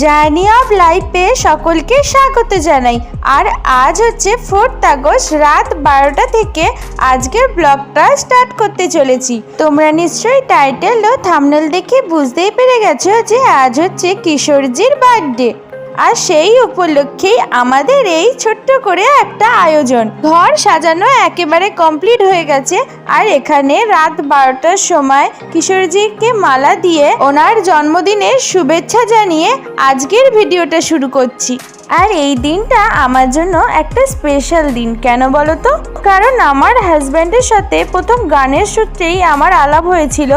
Journey of লাইফে সকলকে স্বাগত জানাই। আর আজ হচ্ছে 4th আগস্ট রাত 12টা থেকে আজকের ব্লগটা স্টার্ট করতে চলেছি। তোমরা নিশ্চয়ই টাইটেল ও থাম্বনেল দেখে বুঝতেই পেরে গেছো যে আজ হচ্ছে কিশোরজির বার্থডে। আর সেই উপলক্ষেই আমাদের এই ছোট্ট করে একটা আয়োজন। ঘর সাজানো একেবারে কমপ্লিট হয়ে গেছে। আর এখানে রাত 12টার সময় কিশোরজিকে মালা দিয়ে ওনার জন্মদিনের শুভেচ্ছা জানিয়ে আজকের ভিডিওটা শুরু করছি। আর এই দিনটা আমার জন্য একটা স্পেশাল দিন। কেন বলো তো? কারণ আমার হাজব্যান্ডের সাথে প্রথম গানের সূত্রেই আমার আলাপ হয়েছিল।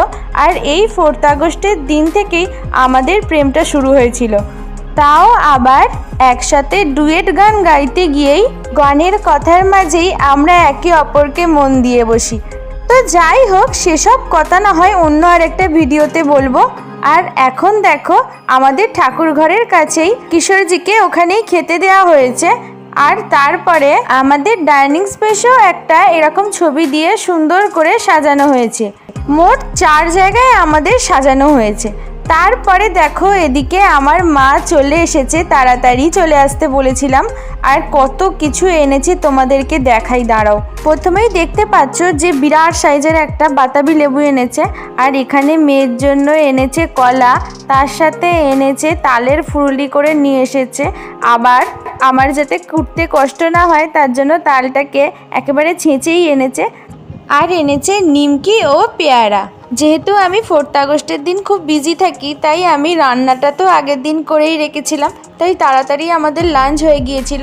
আর এই 4th আগস্টের দিন থেকেই আমাদের প্রেমটা শুরু হয়েছিল। তাও আবার একসাথে ডুয়েট গান গাইতে গিয়েই গানের কথার মাঝেই আমরা একে অপরকে মন দিয়ে বসি। তো যাই হোক, সেসব কথা না হয় অন্য আর একটা ভিডিওতে বলবো। আর এখন দেখো, আমাদের ঠাকুর ঘরের কাছেই কিশোরজিকে ওখানেই খেতে দেওয়া হয়েছে। আর তারপরে আমাদের ডাইনিং স্পেসেও একটা এরকম ছবি দিয়ে সুন্দর করে সাজানো হয়েছে। মোট 4 জায়গায় আমাদের সাজানো হয়েছে। তারপরে দেখো, এদিকে আমার মা চলে এসেছে, তাড়াতাড়ি চলে আসতে বলেছিলাম। আর কত কিছু এনেছে তোমাদেরকে দেখাই, দাঁড়াও। প্রথমেই দেখতে পাচ্ছ যে বিরাট সাইজের একটা বাতাবি লেবু এনেছে। আর এখানে মেয়ের জন্য এনেছে কলা, তার সাথে এনেছে তালের ফুরুলি করে নিয়ে এসেছে। আবার আমার যাতে কুটতে কষ্ট না হয় তার জন্য তালটাকে একেবারে ছেঁচেই এনেছে। আর এনেছে নিমকি ও পেয়ারা। যেহেতু আমি 4th আগস্টের দিন খুব বিজি থাকি, তাই আমি রান্নাটা তো আগের দিন করেই রেখেছিলাম, তাই তাড়াতাড়ি আমাদের লাঞ্চ হয়ে গিয়েছিল।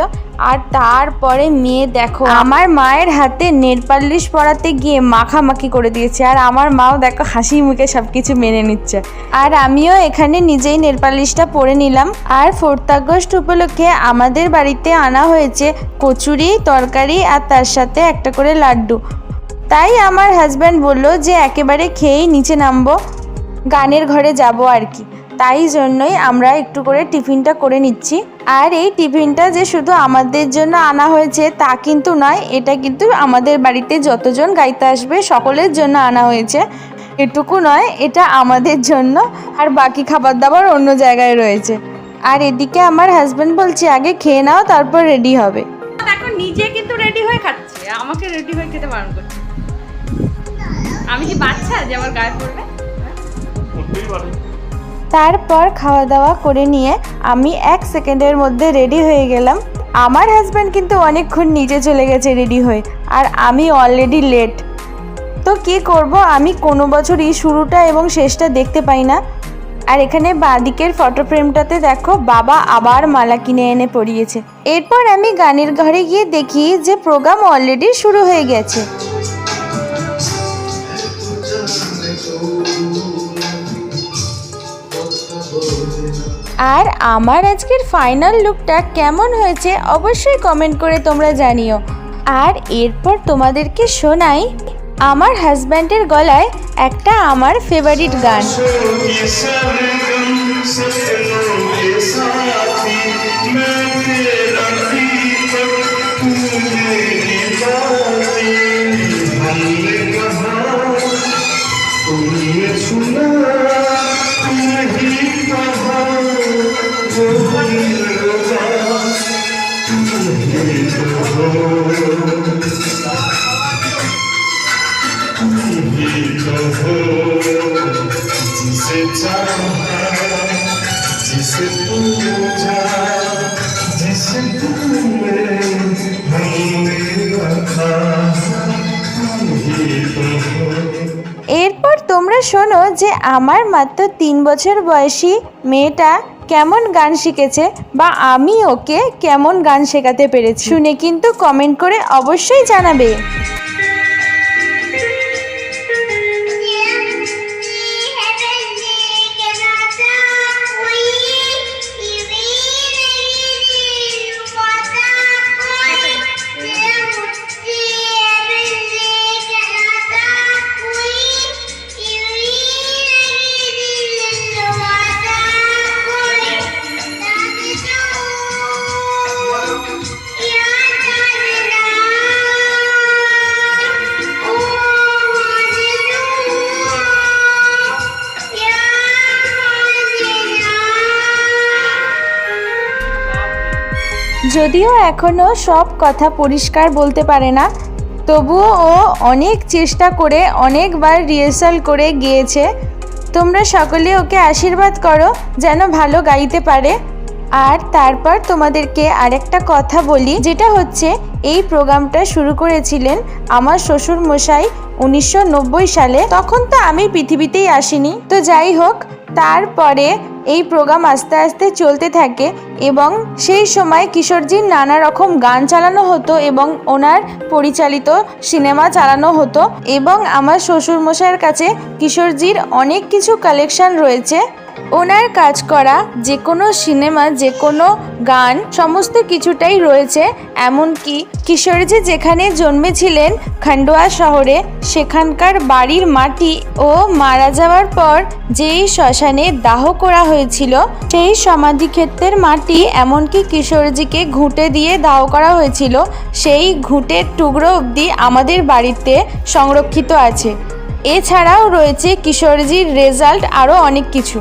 আর তারপরে মেয়ে দেখো, আমার মায়ের হাতে নেল পালিশ পরাতে গিয়ে মাখামাখি করে দিয়েছে। আর আমার মাও দেখো হাসি মুখে সব কিছু মেনে নিচ্ছে। আর আমিও এখানে নিজেই নেল পালিশটা পরে নিলাম। আর 4th আগস্ট উপলক্ষে আমাদের বাড়িতে আনা হয়েছে কচুরি, তরকারি আর তার সাথে একটা করে লাড্ডু। তাই আমার হাজব্যান্ড বলল যে একেবারে খেয়েই নিচে নামবো, গানের ঘরে যাব আর কি। তাই জন্যই আমরা একটু করে টিফিনটা করে নিচ্ছি। আর এই টিফিনটা যে শুধু আমাদের জন্য আনা হয়েছে তা কিন্তু নয়, এটা কিন্তু আমাদের বাড়িতে যতজন গাইতে আসবে সকলের জন্য আনা হয়েছে। এটুকু নয়, এটা আমাদের জন্য, আর বাকি খাবার দাবার অন্য জায়গায় রয়েছে। আর এদিকে আমার হাজব্যান্ড বলছে আগে খেয়ে নাও, তারপর রেডি হবে। দেখো, নিজে কিন্তু রেডি হয়ে খাচ্ছে, আমাকে রেডি হয়ে খেতে বারণ করছে। আমি কি বাচ্চা যে আমার গায়ে পড়বে? তারপর খাওয়া দাওয়া করে নিয়ে আমি 1 সেকেন্ডের মধ্যে রেডি হয়ে গেলাম। আমার হাজব্যান্ড কিন্তু অনেকক্ষণ নিচে চলে গেছে রেডি হয়ে, আর আমি অলরেডি লেট। তো কি করব, আমি কোনো বছরই শুরুটা এবং শেষটা দেখতে পাই না। আর এখানে বাঁদিকের ফটো ফ্রেমটাতে দেখো, বাবা আবার মালা কিনে এনে পরিয়েছে। এরপর আমি গানের ঘরে গিয়ে দেখি যে প্রোগ্রাম অলরেডি শুরু হয়ে গেছে। আর আমার আজকের ফাইনাল লুকটা কেমন হয়েছে অবশ্যই কমেন্ট করে তোমরা জানিও। আর এরপর তোমাদেরকে শোনাই আমার হাজব্যান্ডের গলায় একটা আমার ফেভারিট গান। এরপর তোমরা শোনো যে আমার মাত্র 3 বছর বয়সী মেয়েটা কেমন গান শিখেছে, বা আমি ওকে কেমন গান শেখাতে পেরেছি। শুনে কিন্তু কমেন্ট করে অবশ্যই জানাবে। যদিও এখনও সব কথা পরিষ্কার বলতে পারে না, তবুও ও অনেক চেষ্টা করে অনেকবার রিহার্সাল করে গিয়েছে। তোমরা সকলে ওকে আশীর্বাদ করো যেন ভালো গাইতে পারে। আর তারপর তোমাদেরকে আরেকটা কথা বলি, যেটা হচ্ছে এই প্রোগ্রামটা শুরু করেছিলেন আমার শ্বশুর মশাই 1990 সালে। তখন তো আমি পৃথিবীতেই আসিনি। তো যাই হোক, তারপরে এই প্রোগ্রাম আস্তে আস্তে চলতে থাকে এবং সেই সময় কিশোরজির নানা রকম গান চালানো হতো এবং ওনার পরিচালিত সিনেমা চালানো হতো। এবং আমার শ্বশুরমশাইয়ের কাছে কিশোরজির অনেক কিছু কালেকশন রয়েছে। ওনার কাজ করা যে কোনো সিনেমা, যে কোনো গান, সমস্ত কিছুটাই রয়েছে। এমনকি কিশোরজি যেখানে জন্মেছিলেন খান্ডোয়া শহরে, সেখানকার বাড়ির মাটি ও মারা যাওয়ার পর যেই শ্মশানে দাহ করা হয়েছিল সেই সমাধিক্ষেত্রের মাটি এমনকি কিশোরজিকে ঘুঁটে দিয়ে দাহ করা হয়েছিল, সেই ঘুঁটের টুকরো অবধি আমাদের বাড়িতে সংরক্ষিত আছে। এছাড়াও রয়েছে কিশোরজির রেজাল্ট, আরও অনেক কিছু,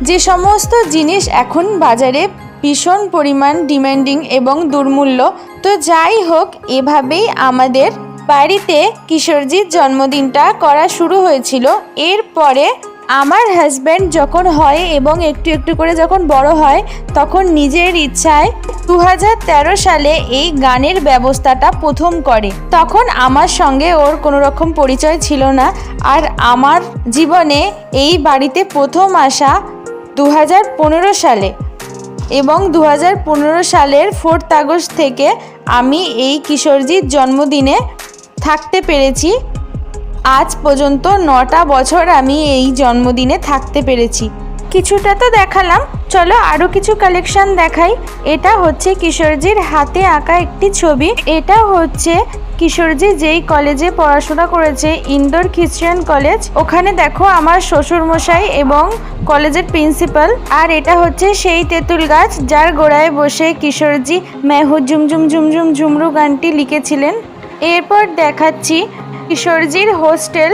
যে সমস্ত জিনিস এখন বাজারে ভীষণ পরিমাণ ডিমান্ডিং এবং দুর্মূল্য। তো যাই হোক, এভাবেই আমাদের বাড়িতে কিশোরজির জন্মদিনটা করা শুরু হয়েছিল। এরপরে আমার হাজব্যান্ড যখন হয় এবং একটু একটু করে যখন বড় হয়, তখন নিজের ইচ্ছায় 2013 সালে এই গানের ব্যবস্থাটা প্রথম করে। তখন আমার সঙ্গে ওর কোনো রকম পরিচয় ছিল না। আর আমার জীবনে এই বাড়িতে প্রথম আসা 2015 সালে, এবং 2015 সালের 4 আগস্ট থেকে আমি এই কিশোরজির জন্মদিনে থাকতে পেরেছি। আজ পর্যন্ত 9টা বছর আমি এই জন্মদিনে থাকতে পেরেছি। কিছুটা তো দেখালাম, চলো আরও কিছু কালেকশন দেখাই। এটা হচ্ছে কিশোরজির হাতে আঁকা একটি ছবি। এটা হচ্ছে কিশোরজি যেই কলেজে পড়াশোনা করেছে, ইন্দোর খ্রিস্টান কলেজ, ওখানে দেখো আমার শ্বশুরমশাই এবং কলেজের প্রিন্সিপাল। আর এটা হচ্ছে সেই তেঁতুল গাছ যার গোড়ায় বসে কিশোরজি মেহু ঝুমঝুম ঝুমঝুম ঝুমরু গানটি লিখেছিলেন। এরপর দেখাচ্ছি কিশোরজির হোস্টেল।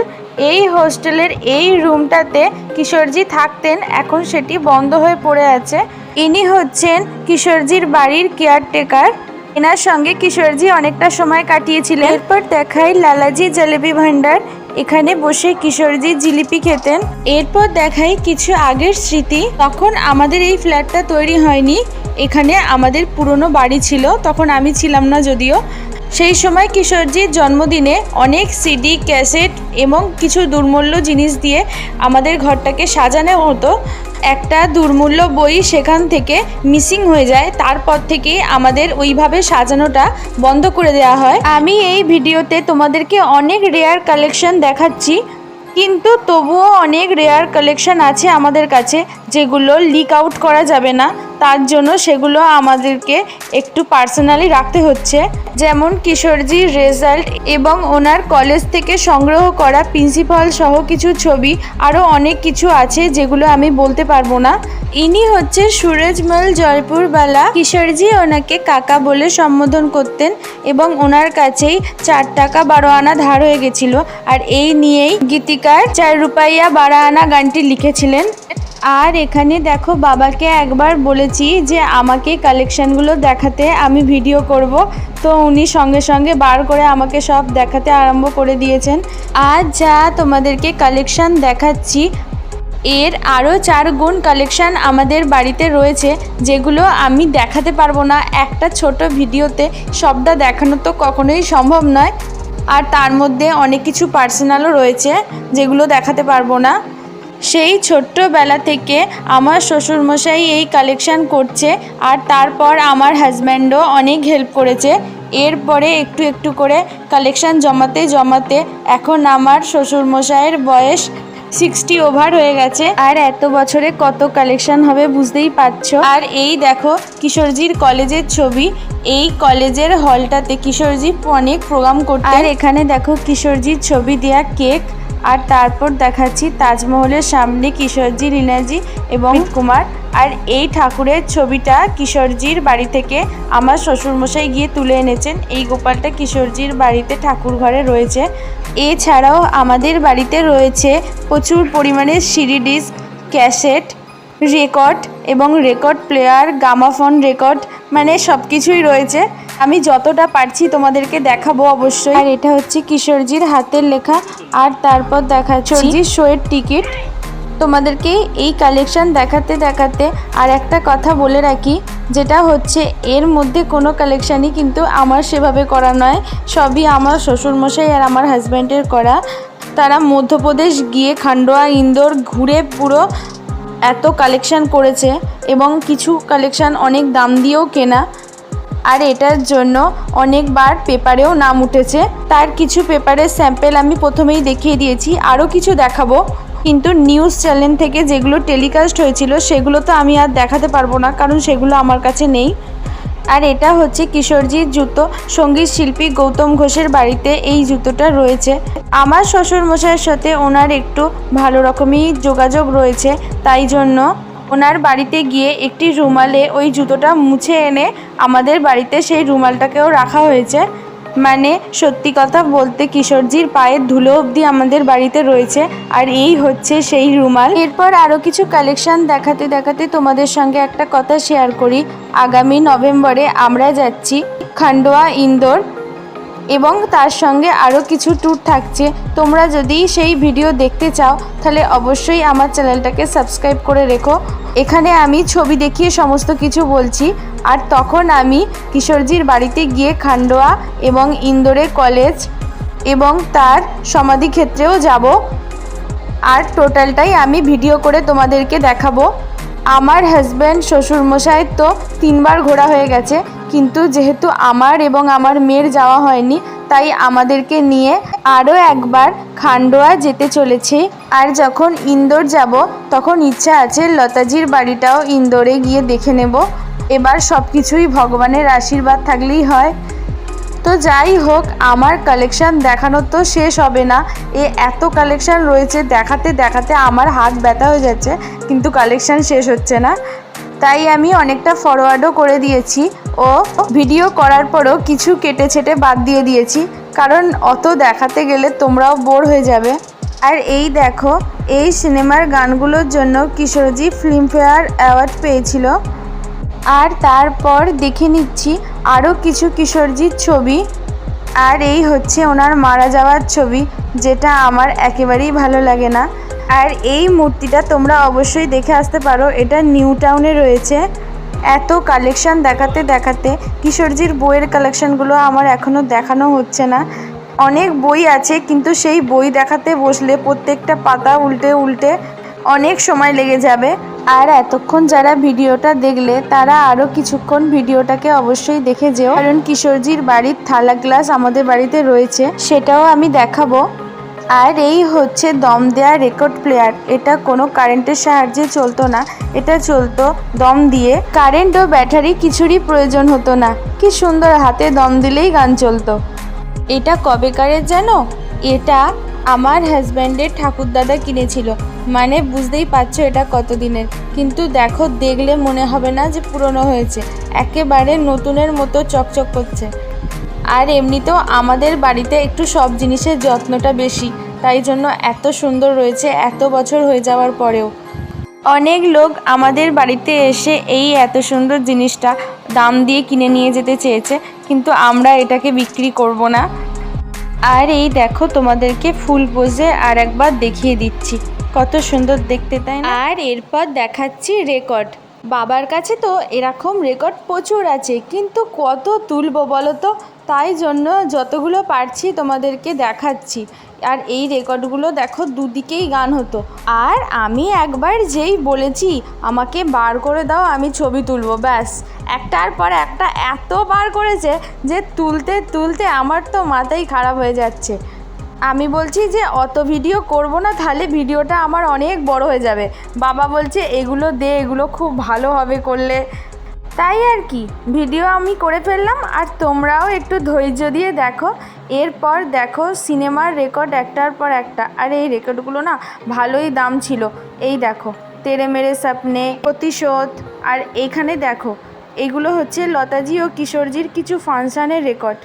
এই হোস্টেলের এই রুমটাতে কিশোরজি থাকতেন, এখন সেটি বন্ধ হয়ে পড়ে আছে। ইনি হচ্ছেন কিশোরজির বাড়ির কেয়ারটেকার। এনার সঙ্গে কিশোরজি অনেকটা সময় কাটিয়েছিলেন। এরপর দেখাই লালাজি জলেবি ভান্ডার, এখানে বসে কিশোরজি জিলিপি খেতেন। এরপর দেখাই কিছু আগের স্মৃতি। তখন আমাদের এই ফ্ল্যাটটা তৈরি হয়নি, এখানে আমাদের পুরনো বাড়ি ছিল, তখন আমি ছিলাম না যদিও। সেই সময় কিশোরজির জন্মদিনে অনেক সিডি, ক্যাসেট এবং কিছু দুর্মূল্য জিনিস দিয়ে আমাদের ঘরটাকে সাজানো হতো। একটা দুর্মূল্য বই সেখান থেকে মিসিং হয়ে যায়, তারপর থেকে আমাদের ওইভাবে সাজানোটা বন্ধ করে দেওয়া হয়। আমি এই ভিডিওতে তোমাদেরকে অনেক রেয়ার কালেকশন দেখাচ্ছি, কিন্তু তবুও অনেক রেয়ার কালেকশন আছে আমাদের কাছে যেগুলো লিক আউট করা যাবে না। তার জন্য সেগুলো আমাদেরকে একটু পার্সোনালি রাখতে হচ্ছে। যেমন কিশোরজির রেজাল্ট এবং ওনার কলেজ থেকে সংগ্রহ করা প্রিন্সিপাল সহ কিছু ছবি, আরও অনেক কিছু আছে যেগুলো আমি বলতে পারবো না। ইনি হচ্ছে সুরজমল জয়পুরবালা। কিশোরজি ওনাকে কাকা বলে সম্বোধন করতেন এবং ওনার কাছেই 4 টাকা 12 আনা ধার হয়ে গেছিল। আর এই নিয়েই গীতিকার 4 রুপাইয়া 12 আনা গানটি লিখেছিলেন। আর এখানে দেখো, বাবাকে একবার বলেছি যে আমাকে কালেকশানগুলো দেখাতে, আমি ভিডিও করব, তো উনি সঙ্গে সঙ্গে বার করে আমাকে সব দেখাতে আরম্ভ করে দিয়েছেন। আজ যা তোমাদেরকে কালেকশান দেখাচ্ছি, এর আরও 4 গুণ কালেকশান আমাদের বাড়িতে রয়েছে, যেগুলো আমি দেখাতে পারবো না একটা ছোট ভিডিওতে। সবটা দেখানো তো কখনোই সম্ভব নয়। আর তার মধ্যে অনেক কিছু পার্সোনালও রয়েছে যেগুলো দেখাতে পারবো না। সেই ছোট্টবেলা থেকে আমার শ্বশুরমশাই এই কালেকশান করছে, আর তারপর আমার হাজব্যান্ডও অনেক হেল্প করেছে। এরপরে একটু একটু করে কালেকশান জমাতে জমাতে এখন আমার শ্বশুরমশাইয়ের বয়স 60 ওভার হয়ে গেছে। আর এত বছরে কত কালেকশন হবে বুঝতেই পারছো। আর এই দেখো কিশোরজির কলেজের ছবি। এই কলেজের হলটাতে কিশোরজি অনেক প্রোগ্রাম করতেন। আর এখানে দেখো কিশোরজির ছবি দেয়া কেক। আর তারপর দেখাচ্ছি তাজমহলের সামনে কিশোরজি, রিনাজি এবং কুমার। আর এই ঠাকুরের ছবিটা কিশোরজির বাড়ি থেকে আমার শ্বশুরমশাই গিয়ে তুলে এনেছেন। এই গোপালটা কিশোরজির বাড়িতে ঠাকুর ঘরে রয়েছে। এছাড়াও আমাদের বাড়িতে রয়েছে প্রচুর পরিমাণে সিডি ডিস্ক, ক্যাসেট রেকর্ড এবং রেকর্ড প্লেয়ার, গ্রামাফোন রেকর্ড, মানে সব কিছুই রয়েছে। আমি যতটা পারছি তোমাদেরকে দেখাবো অবশ্যই। আর এটা হচ্ছে কিশোরজির হাতের লেখা। আর তারপর দেখাচ্ছি কিশোরজির শোয়ের টিকিট। তোমাদেরকে এই কালেকশন দেখাতে দেখাতে আর একটা কথা বলে রাখি, যেটা হচ্ছে এর মধ্যে কোনো কালেকশানই কিন্তু আমার সেভাবে করা নয়, সবই আমার শ্বশুরমশাই আর আমার হাজব্যান্ডের করা। তারা মধ্যপ্রদেশ গিয়ে খান্ডোয়া ইন্দোর ঘুরে পুরো এত কালেকশান করেছে এবং কিছু কালেকশান অনেক দাম দিয়েও কেনা। আর এটার জন্য অনেকবার পেপারেও নাম উঠেছে। তার কিছু পেপারের স্যাম্পেল আমি প্রথমেই দেখিয়ে দিয়েছি, আরও কিছু দেখাবো, কিন্তু নিউজ চ্যানেল থেকে যেগুলো টেলিকাস্ট হয়েছিল সেগুলো তো আমি আর দেখাতে পারবো না, কারণ সেগুলো আমার কাছে নেই। আর এটা হচ্ছে কিশোরজির জুতো। সঙ্গীত শিল্পী গৌতম ঘোষের বাড়িতে এই জুতোটা রয়েছে। আমার শ্বশুরমশাইয়ের সাথে ওনার একটু ভালো রকমই যোগাযোগ রয়েছে, তাই জন্য ওনার বাড়িতে গিয়ে একটি রুমালে ওই জুতোটা মুছে এনে আমাদের বাড়িতে সেই রুমালটাকেও রাখা হয়েছে। মানে সত্যি কথা বলতে কিশোরজির পায়ের ধুলো অবধি আমাদের বাড়িতে রয়েছে। আর এই হচ্ছে সেই রুমাল। এরপর আরও কিছু কালেকশান দেখাতে দেখাতে তোমাদের সঙ্গে একটা কথা শেয়ার করি। আগামী নভেম্বরে আমরা যাচ্ছি খান্ডোয়া ইন্দোর, এবং তার সঙ্গে আরও কিছু ট্যুর থাকছে। তোমরা যদি সেই ভিডিও দেখতে চাও তাহলে অবশ্যই আমার চ্যানেলটাকে সাবস্ক্রাইব করে রেখো। এখানে আমি ছবি দেখিয়ে সমস্ত কিছু বলছি। আর তখন আমি কিশোরজির বাড়িতে গিয়ে খান্ডোয়া এবং ইন্দোরে কলেজ এবং তার সমাধিক্ষেত্রেও যাব। আর টোটালটাই আমি ভিডিও করে তোমাদেরকে দেখাবো। আমার হাজব্যান্ড শ্বশুরমশাইয়ের তো 3বার ঘোরা হয়ে গেছে, কিন্তু যেহেতু আমার এবং আমার মেয়ের যাওয়া হয়নি, তাই আমাদেরকে নিয়ে আরও একবার খান্ডোয়া যেতে চলেছে। আর যখন ইন্দোর যাব তখন ইচ্ছা আছে লতাজির বাড়িটাও ইন্দোরে গিয়ে দেখে নেব। এবার সব কিছুই ভগবানের আশীর্বাদ থাকলেই হয়। তো যাই হোক, আমার কালেকশান দেখানো তো শেষ হবে না। এত কালেকশান রয়েছে, দেখাতে দেখাতে আমার হাত ব্যথা হয়ে যাচ্ছে, কিন্তু কালেকশান শেষ হচ্ছে না। তাই আমি অনেকটা ফরওয়ার্ডও করে দিয়েছি ও ভিডিও করার পরও কিছু কেটে ছেটে বাদ দিয়ে দিয়েছি, কারণ অত দেখাতে গেলে তোমরাও বোর হয়ে যাবে। আর এই দেখো, এই সিনেমার গানগুলোর জন্য কিশোরজি ফিল্মফেয়ার অ্যাওয়ার্ড পেয়েছিল। আর তারপর দেখে নিচ্ছি আরও কিছু কিশোরজির ছবি। আর এই হচ্ছে ওনার মারা যাওয়ার ছবি, যেটা আমার একেবারেই ভালো লাগে না। আর এই মূর্তিটা তোমরা অবশ্যই দেখে আসতে পারো, এটা নিউ টাউনে রয়েছে। এত কালেকশান দেখাতে দেখাতে কিশোরজির বইয়ের কালেকশানগুলো আমার এখনও দেখানো হচ্ছে না। অনেক বই আছে, কিন্তু সেই বই দেখাতে বসলে প্রত্যেকটা পাতা উল্টে উল্টে অনেক সময় লেগে যাবে। আর এতক্ষণ যারা ভিডিওটা দেখলে তারা আরও কিছুক্ষণ ভিডিওটাকে অবশ্যই দেখে যেও, কারণ কিশোরজির বাড়ির থালা গ্লাস আমাদের বাড়িতে রয়েছে, সেটাও আমি দেখাবো। আর এই হচ্ছে দম দেওয়া রেকর্ড প্লেয়ার। এটা কোনো কারেন্টের সাহায্যে চলতো না, এটা চলতো দম দিয়ে। কারেন্ট ও ব্যাটারি কিছুরই প্রয়োজন হতো না। কি সুন্দর, হাতে দম দিলেই গান চলতো। এটা কবেকারের জানো? এটা আমার হাজব্যান্ডের ঠাকুরদাদা কিনেছিল। মানে বুঝতেই পারছো এটা কতদিনের, কিন্তু দেখো দেখলে মনে হবে না যে পুরনো হয়েছে, একেবারে নতুনের মতো চকচক করছে। আর এমনিতেও আমাদের বাড়িতে একটু সব জিনিসের যত্নটা বেশি, তাই জন্য এত সুন্দর রয়েছে এত বছর হয়ে যাওয়ার পরেও। অনেক লোক আমাদের বাড়িতে এসে এই এত সুন্দর জিনিসটা দাম দিয়ে কিনে নিয়ে যেতে চেয়েছে, কিন্তু আমরা এটাকে বিক্রি করব না। আর এই দেখো, তোমাদেরকে ফুল পোজে আর একবার দেখিয়ে দিচ্ছি, কত সুন্দর দেখতে, তাই না? আর এরপর দেখাচ্ছি রেকর্ড। বাবার কাছে তো এরকম রেকর্ড প্রচুর আছে, কিন্তু কত তুলবো বলো তো? তাই জন্য যতগুলো পারছি তোমাদেরকে দেখাচ্ছি। আর এই রেকর্ডগুলো দেখো, দুদিকেই গান হতো। আর আমি একবার যেই বলেছি আমাকে বার করে দাও, আমি ছবি তুলবো, ব্যাস একটার পর একটা এত বার করেছে যে তুলতে তুলতে আমার তো মাথাই খারাপ হয়ে যাচ্ছে। আমি বলছি যে অত ভিডিও করব না, তাহলে ভিডিওটা আমার অনেক বড় হয়ে যাবে। বাবা বলছে এগুলো দে, এগুলো খুব ভালো হবে করলে। তাই আর কি, ভিডিও আমি করে ফেললাম, আর তোমরাও একটু ধৈর্য দিয়ে দেখো। এরপর দেখো সিনেমার রেকর্ড একটার পর একটা। আর এই রেকর্ডগুলো না ভালোই দাম ছিল। এই দেখো, তেরে মেরে স্বপ্নে, প্রতিশোধ। আর এইখানে দেখো, এগুলো হচ্ছে লতাজি ও কিশোরজির কিছু ফাংশানের রেকর্ড।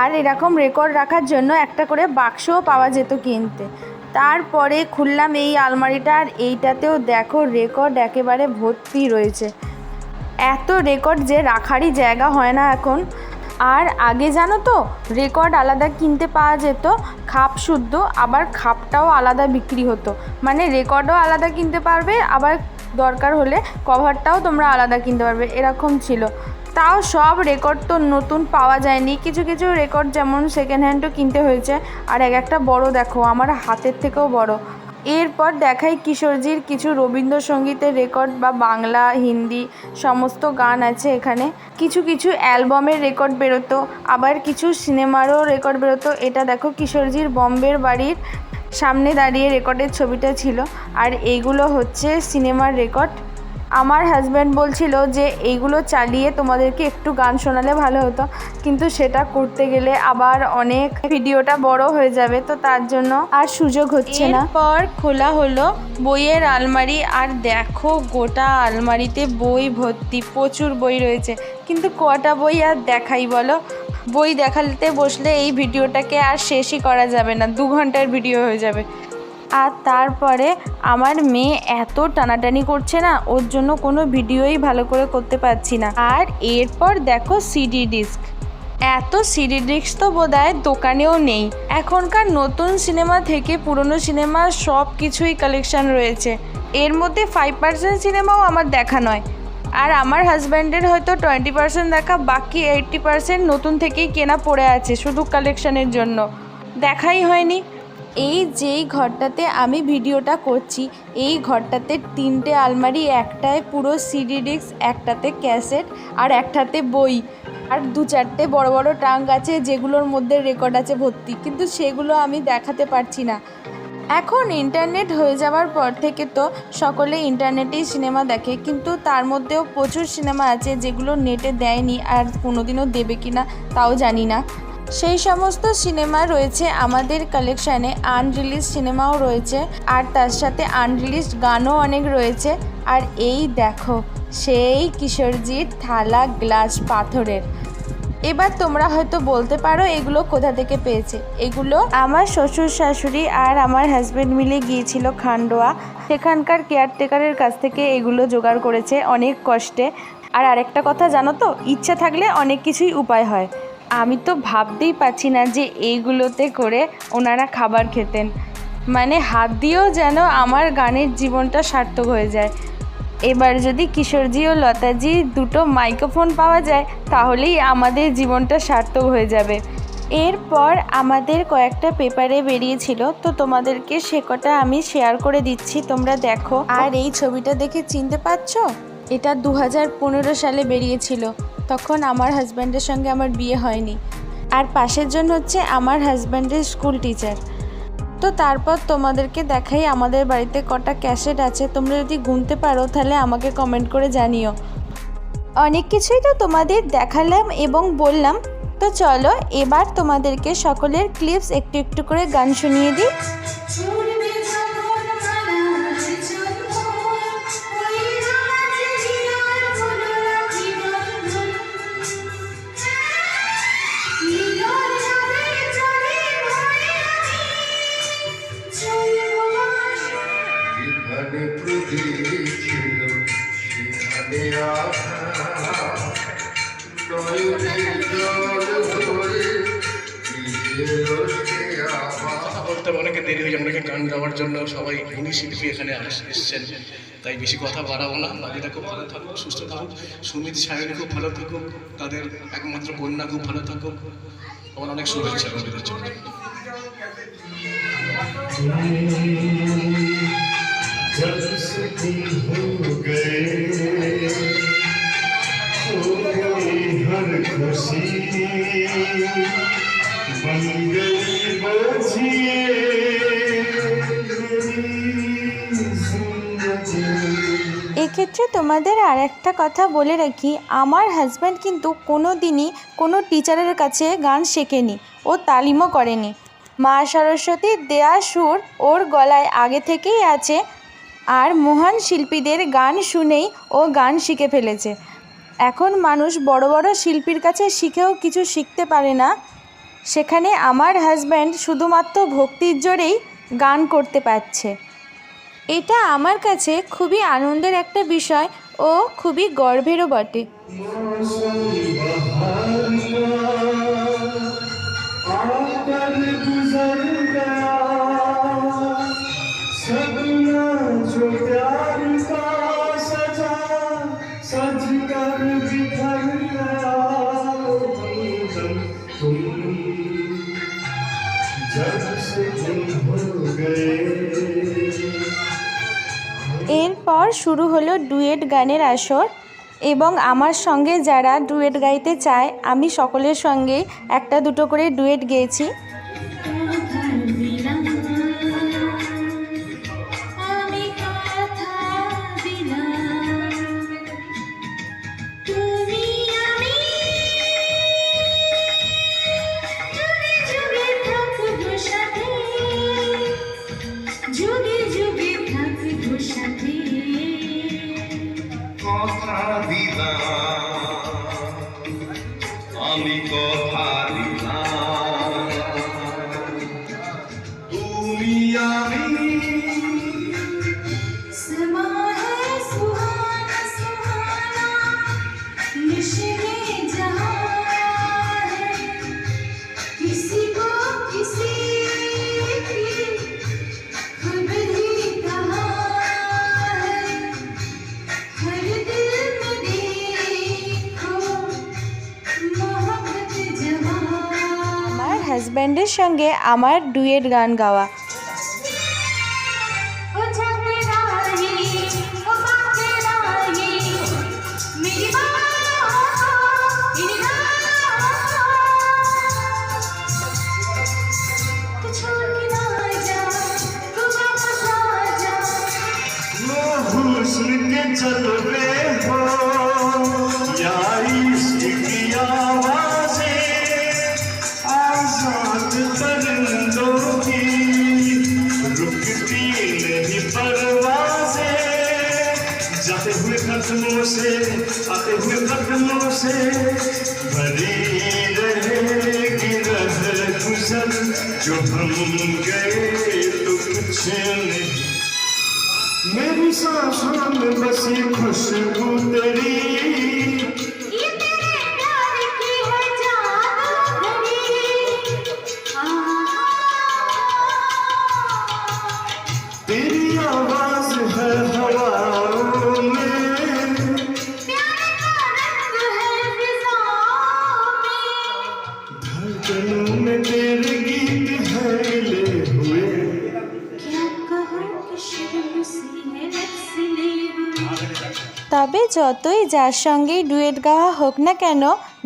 আর এরকম রেকর্ড রাখার জন্য একটা করে বাক্সও পাওয়া যেত কিনতে। তারপরে খুললাম এই আলমারিটা, আর এইটাতেও দেখো রেকর্ড একেবারে ভর্তি রয়েছে। এত রেকর্ড যে রাখারই জায়গা হয় না এখন। আর আগে জানো তো রেকর্ড আলাদা কিনতে পাওয়া যেত, খাপ শুদ্ধ, আবার খাপটাও আলাদা বিক্রি হতো। মানে রেকর্ডও আলাদা কিনতে পারবে, আবার দরকার হলে কভারটাও তোমরা আলাদা কিনতে পারবে, এরকম ছিল। তাও সব রেকর্ড তো নতুন পাওয়া যায়নি, কিছু কিছু রেকর্ড যেমন সেকেন্ড হ্যান্ডও কিনতে হয়েছে। আর একটা বড় দেখো, আমার হাতের থেকেও বড়। এরপর দেখাই কিশোরজির কিছু রবীন্দ্রসঙ্গীতের রেকর্ড, বা বাংলা হিন্দি সমস্ত গান আছে এখানে। কিছু কিছু অ্যালবামের রেকর্ড বেরোতো, আবার কিছু সিনেমারও রেকর্ড বেরোতো। এটা দেখো কিশোরজির বম্বের বাড়ির সামনে দাঁড়িয়ে রেকর্ডের ছবিটা ছিল, আর এইগুলো হচ্ছে সিনেমার রেকর্ড। আমার হাজব্যান্ড বলছিল যে এইগুলো চালিয়ে তোমাদেরকে একটু গান শোনালে ভালো হতো, কিন্তু সেটা করতে গেলে আবার অনেক ভিডিওটা বড় হয়ে যাবে, তো তার জন্য আর সুযোগ হচ্ছে না। এরপর খোলা হলো বইয়ের আলমারি, আর দেখো গোটা আলমারিতে বই ভর্তি, প্রচুর বই রয়েছে। কিন্তু কটা বই আর দেখাই বলো, বই দেখাতে বসলে এই ভিডিওটাকে আর শেষই করা যাবে না, 2 ঘন্টার ভিডিও হয়ে যাবে। আর তারপরে আমার মেয়ে এত টানাটানি করছে না, ওর জন্য কোনো ভিডিওই ভালো করে করতে পারছি না। আর এরপর দেখো সিডি ডিস্ক, এত সিডি ডিস্ক তো বোধহয় দোকানেও নেই। এখনকার নতুন সিনেমা থেকে পুরনো সিনেমা সব কিছুই কালেকশান রয়েছে। এর মধ্যে 5% সিনেমাও আমার দেখা নয়, আর আমার হাজব্যান্ডের হয়তো 20% দেখা, বাকি 80% নতুন থেকেই কেনা পড়ে আছে শুধু কালেকশানের জন্য, দেখাই হয়নি। এই যেই ঘরটাতে আমি ভিডিওটা করছি, এই ঘরটাতে 3টে আলমারি, একটায় পুরো সিডি ডিস্ক, একটাতে ক্যাসেট, আর একটাতে বই, আর 2-4টে বড় বড় ট্রাঙ্ক আছে যেগুলোর মধ্যে রেকর্ড আছে ভর্তি, কিন্তু সেগুলো আমি দেখাতে পারছি না। এখন ইন্টারনেট হয়ে যাওয়ার পর থেকে তো সকলে ইন্টারনেটেই সিনেমা দেখে, কিন্তু তার মধ্যেও প্রচুর সিনেমা আছে যেগুলো নেটে দেয়নি, আর কোনোদিনও দেবে কি না তাও জানি না। সেই সমস্ত সিনেমা রয়েছে আমাদের কালেকশানে, আনরিলিজ সিনেমাও রয়েছে, আর তার সাথে আনরিলিজ গানও অনেক রয়েছে। আর এই দেখো সেই কিশোরজির থালা, গ্লাস পাথরের। এবার তোমরা হয়তো বলতে পারো এগুলো কোথা থেকে পেয়েছে। এগুলো আমার শ্বশুর শাশুড়ি আর আমার হাজব্যান্ড মিলে গিয়েছিল খান্ডোয়া, সেখানকার কেয়ারটেকারের কাছ থেকে এগুলো জোগাড় করেছে অনেক কষ্টে। আর আরেকটা কথা জানো তো, ইচ্ছা থাকলে অনেক কিছুই উপায় হয়। আমি তো ভাবতেই পারছি না যে এইগুলোতে করে ওনারা খাবার খেতেন, মানে হাত দিয়েও যেন আমার গানের জীবনটা সার্থক হয়ে যায়। এবার যদি কিশোরজি ও লতাজি দুটো মাইক্রোফোন পাওয়া যায়, তাহলেই আমাদের জীবনটা সার্থক হয়ে যাবে। এরপর আমাদের কয়েকটা পেপারে বেরিয়েছিল, তো তোমাদেরকে সে কটা আমি শেয়ার করে দিচ্ছি, তোমরা দেখো। আর এই ছবিটা দেখে চিনতে পারছো, এটা 2015 সালে বেরিয়েছিল, তখন আমার হাজব্যান্ডের সঙ্গে আমার বিয়ে হয়নি। আর পাশের জন হচ্ছে আমার হাজব্যান্ডের স্কুল টিচার। তো তারপর তোমাদেরকে দেখাই আমাদের বাড়িতে কটা ক্যাসেট আছে, তোমরা যদি গুনতে পারো তাহলে আমাকে কমেন্ট করে জানিও। অনেক কিছুই তো তোমাদের দেখালাম এবং বললাম, তো চলো এবার তোমাদেরকে সকলের ক্লিপস একটু একটু করে গান শুনিয়ে দিই। অনেকে দেরি হয়ে যাবে, অনেকে গান গাওয়ার জন্য সবাই গুণী শিল্পী এখানে এসছেন, তাই বেশি কথা বাড়াবো না। বাকিটা খুব ভালো থাকুক, সুস্থ থাকুক, সুমিত সাহেব খুব ভালো থাকুক, তাদের একমাত্র কন্যা খুব ভালো থাকুক, আমার অনেক শুভেচ্ছা ওদের জন্য। এক্ষেত্রে তোমাদের আর একটা কথা বলে রাখি, আমার হাজব্যান্ড কিন্তু কোনো দিনই কোনো টিচারের কাছে গান শেখেনি, ও তালিমও করেনি। মা সরস্বতীর দেয়া সুর ওর গলায় আগে থেকেই আছে, আর মহান শিল্পীদের গান শুনেই ও গান শিখে ফেলেছে। এখন মানুষ বড় বড় শিল্পীর কাছে শিখেও কিছু শিখতে পারে না, সেখানে আমার হাজব্যান্ড শুধুমাত্র ভক্তির জোরেই গান করতে পারছে। এটা আমার কাছে খুবই আনন্দের একটা বিষয় ও খুবই গর্বেরও বটে। এরপর শুরু হলো ডুয়েট গানের আসর এবং আমার সঙ্গে যারা ডুয়েট গাইতে চায় আমি সকলের সঙ্গেই একটা দুটো করে ডুয়েট গেয়েছি। আমি কথা দিলাম তুমি আমি আমার হাজব্যান্ডের সঙ্গে আমার ডুয়েট গান গাওয়া। हुस्न के जलवे हो या इश्क की आवाज़ें आज़ाद परिंदों की रुकती नहीं परवाज़ें जाते हुए कदमों से आते हुए कदमों से भरी रहेगी रह गुज़र जो हम गए तो कुछ नहीं मेरी सांसों में बसी खुशबू तेरी ये तेरे प्यार की है जादूगरी तेरी आवाज है हवाओं में प्यार का रंग है फिजाओं में धड़कनों में तेरे गीत है ले हुए क्या कहूँ कि शर्म से তবে যতই যার সঙ্গেই ডুয়েট গাওয়া হোক না কেন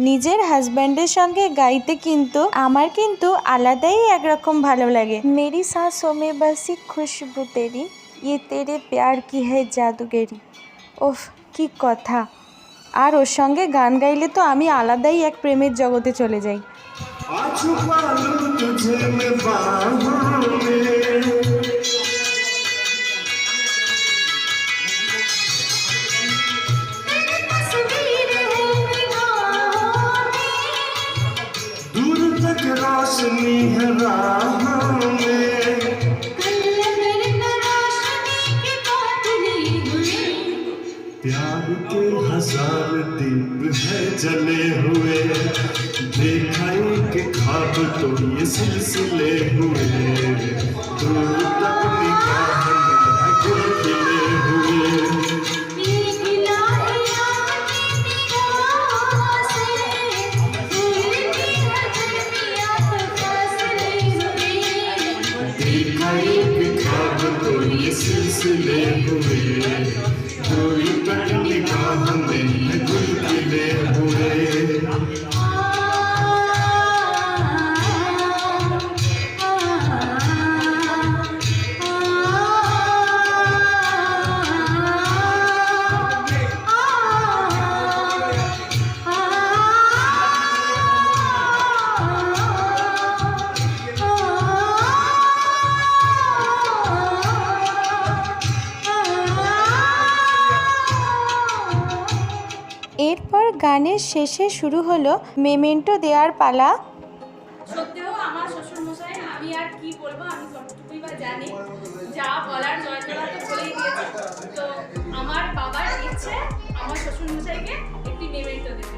নিজের হাজব্যান্ডের সঙ্গে গাইতে কিন্তু আমার কিন্তু আলাদাই একরকম ভালো লাগে। মেরি सांसों में बसी खुशबू तेरी ये तेरे प्यार की है जादूगरी। ওফ কি কথা! আর ওর সঙ্গে গান গাইলে তো আমি আলাদাই এক প্রেমের জগতে চলে যাই। रोशनी है राहों में प्यार के हजार दीप है जले हुए देखा एक ख्वाब तो ये सिलसिले हुए दूर तक निगाह में गुल खिले हुए सिलसिले हुए दूर तक निगाह में गुल खिले हुए এরপর গানের শেষে শুরু হলো মেমেন্টো দেওয়ার পালা। সত্যিও আমার শ্বশুর মশাই, আমি আর কি বলবো, আমি সবটুকুই বা জানি, যা বলার জয়তলা তো বলেই দিয়েছে। তো আমার বাবার ইচ্ছে আমার শ্বশুরমশাইকে একটি মেমেন্টো দেবে।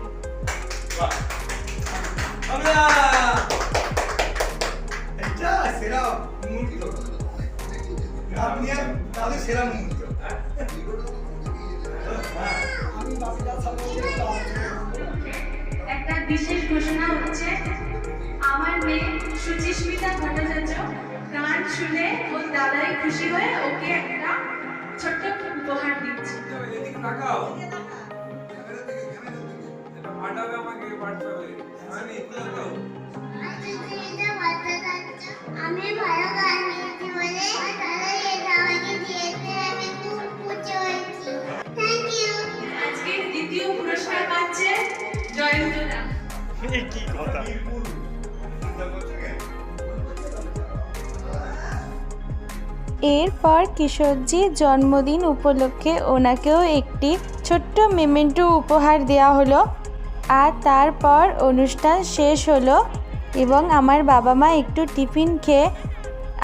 এটা সেরা মুহূর্ত, আপনি তাহলে সেরা মুহূর্ত। একটা বিশেষ ঘোষণা হচ্ছে, আমার মেয়ে সুচিস্মিতা ভট্টাচার্য গান শুনে ওর দাদাই খুশি হয়ে ওকে একটা ছোট্ট উপহার দিচ্ছে। আমি ভালো গান গাইছি বলে তারা এটা আমাকে দিয়েছে, আমি খুব খুশি হয়েছি। Thank you. আজকে দ্বিতীয় পুরস্কার পাচ্ছে জয়ন্তদা। এরপর কিশোরজির জন্মদিন উপলক্ষে ওনাকেও একটি ছোট্ট মেমেন্টো উপহার দেওয়া হলো। আর তারপর অনুষ্ঠান শেষ হলো এবং আমার বাবা মা একটু টিফিন খেয়ে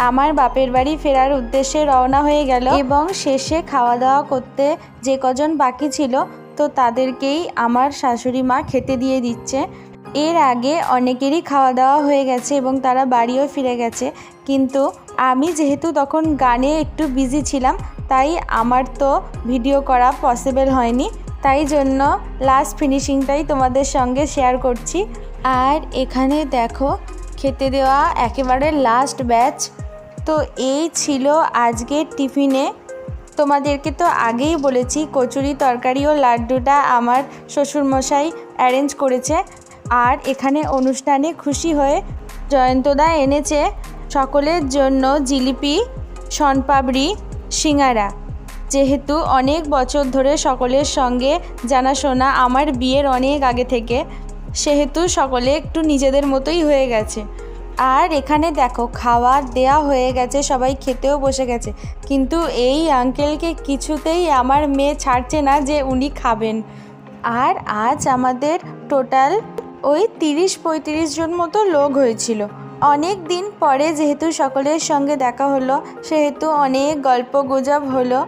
আমার বাপের বাড়ি ফেরার উদ্দেশ্যে রওনা হয়ে গেল। এবং শেষে খাওয়া দাওয়া করতে যে কজন বাকি ছিল তো তাদেরকেই আমার শাশুড়ি মা খেতে দিয়ে দিচ্ছে। এর আগে অনেকেরই খাওয়া দাওয়া হয়ে গেছে এবং তারা বাড়িও ফিরে গেছে, কিন্তু আমি যেহেতু তখন গানে একটু বিজি ছিলাম তাই আমার তো ভিডিও করা পসিবল হয়নি, তাই জন্য লাস্ট ফিনিশিংটাই তোমাদের সঙ্গে শেয়ার করছি। আর এখানে দেখো খেতে দেওয়া একেবারে লাস্ট ব্যাচ। তো এই ছিল আজকের টিফিনে। তোমাদেরকে তো আগেই বলেছি কচুরি তরকারি ও লাড্ডুটা আমার শ্বশুরমশাই অ্যারেঞ্জ করেছে। আর এখানে অনুষ্ঠানে খুশি হয়ে জয়ন্তদা এনেছে সকলের জন্য জিলিপি, শনপাপড়ি, সিঙ্গারা। যেহেতু অনেক বছর ধরে সকলের সঙ্গে জানাশোনা আমার বিয়ের অনেক আগে থেকে, সেহেতু সকলে একটু নিজেদের মতোই হয়ে গেছে। আর এখানে দেখো খাবার দেয়া হয়ে গেছে, সবাই খেতেও বসে গেছে, কিন্তু এই আঙ্কেলকে কিছুতেই আমার মেয়ে ছাড়ছে না যে উনি খাবেন। আর আজ আমাদের টোটাল ওই 30-35 জন মতো লোক হয়েছিল। অনেক দিন পরে যেহেতু সকলের সঙ্গে দেখা হলো সেহেতু অনেক গল্প গুজব হলো।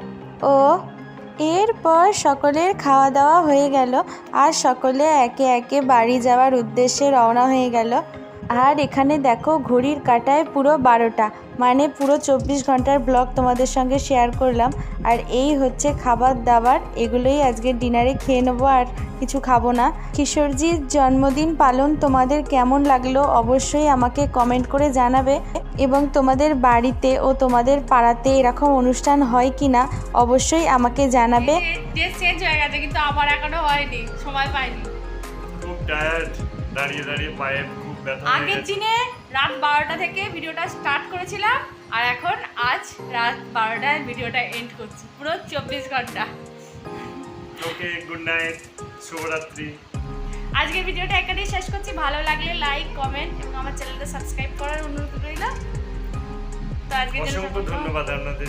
ও এরপর সকলের খাওয়া দাওয়া হয়ে গেল আর সকলে একে একে বাড়ি যাওয়ার উদ্দেশ্যে রওনা হয়ে গেল। আর এখানে দেখো ঘড়ির কাঁটায় পুরো 12টা, মানে পুরো 24 ঘন্টার ব্লগ তোমাদের সঙ্গে শেয়ার করলাম। আর এই হচ্ছে খাবার দাবার, এগুলোই আজকের ডিনারে খেয়ে নেবো, আর কিছু খাবো না। কিশোরজির জন্মদিন পালন তোমাদের কেমন লাগলো অবশ্যই আমাকে কমেন্ট করে জানাবে, এবং তোমাদের বাড়িতে ও তোমাদের পাড়াতে এরকম অনুষ্ঠান হয় কি না অবশ্যই আমাকে জানাবে। ড্রেস চেঞ্জ হয়ে গেছে কিন্তু আমার এখনো হয়নি, সময় পাইনি। খুব টায়ার্ড, দাঁড়িয়ে দাঁড়িয়ে পায়ে খুব ব্যথা। আগের দিনে রাত 12টা থেকে ভিডিওটা স্টার্ট করেছিলাম আর এখন আজ রাত 12টায় ভিডিওটা এন্ড করছি, পুরো 24 ঘন্টা। ওকে, গুড নাইট, শুভরাত্রি। আজকের ভিডিওটা এখানেই শেষ করছি। ভালো লাগলে লাইক, কমেন্ট এবং আমার চ্যানেলটা সাবস্ক্রাইব করার অনুরোধ রইল। তো আজকের জন্য অসংখ্য ধন্যবাদ আপনাদের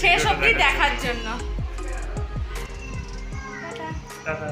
শেষ অবধি দেখার জন্য। টাটা।